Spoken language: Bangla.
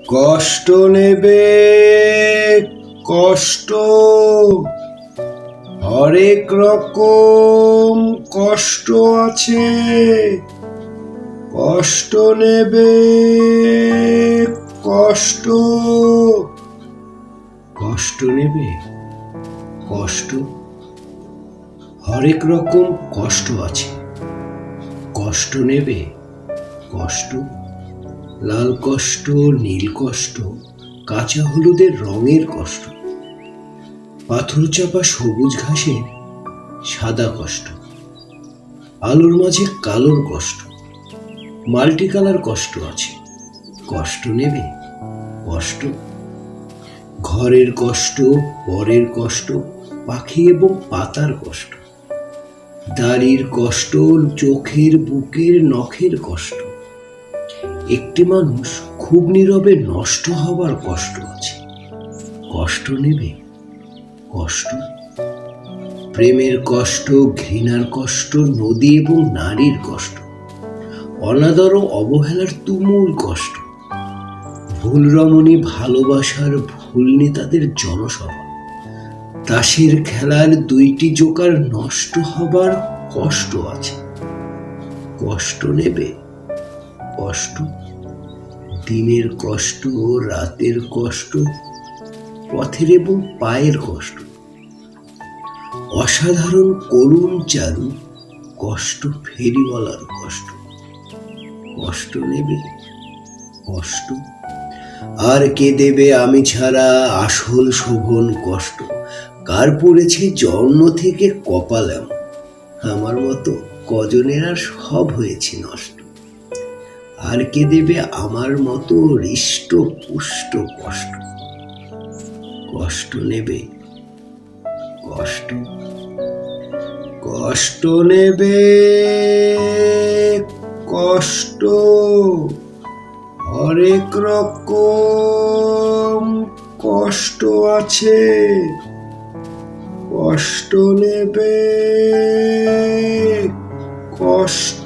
কষ্ট নেবে, কষ্ট, হরেক রকম কষ্ট আছে। কষ্ট নেবে, কষ্ট, কষ্ট নেবে, কষ্ট, হরেক রকম কষ্ট আছে। কষ্ট নেবে, কষ্ট, লাল কষ্ট, নীল কষ্ট, কাঁচা হলুদের রঙের কষ্ট, পাথর চাপা সবুজ ঘাসের সাদা কষ্ট, আলোর মাঝে কালোর কষ্ট, মাল্টি কালার কষ্ট আছে। কষ্ট নেবে, কষ্ট, ঘরের কষ্ট, পরের কষ্ট, পাখি এবং পাতার কষ্ট, দাড়ির কষ্ট, চোখের, বুকের, নখের কষ্ট, একটি মানুষ খুব নীরবে নষ্ট হবার কষ্ট আছে। কষ্ট নেবে, কষ্ট, প্রেমের কষ্ট, ঘৃণার কষ্ট, নদী এবং নারীর কষ্ট, অনাদর ও অবহেলার তুমুল কষ্ট, ভুল রমণী ভালোবাসার ভুল নেতাদের জনসভা, তাসের খেলার দুইটি জোকার নষ্ট হবার কষ্ট আছে। কষ্ট নেবে, কষ্ট, দিনের কষ্ট, রাতের কষ্ট, পথের এবং পায়ের কষ্ট, অসাধারণ করুণ চারু, কষ্ট ফেরিওয়ালার কষ্ট। কষ্ট নেবে, কষ্ট, আর কে দেবে আমি ছাড়া আসল শোভন কষ্ট, কার পড়েছে জন্ম থেকে কপাল এমন, আমার মতো কজনের আর সব হয়েছে নষ্ট। আর কে দেবে আমার মতো হৃষ্ট পুষ্ট কষ্ট। কষ্ট নেবে, কষ্ট, কষ্ট নেবে, কষ্ট, হরেক রকম কষ্ট আছে। কষ্ট নেবে, কষ্ট।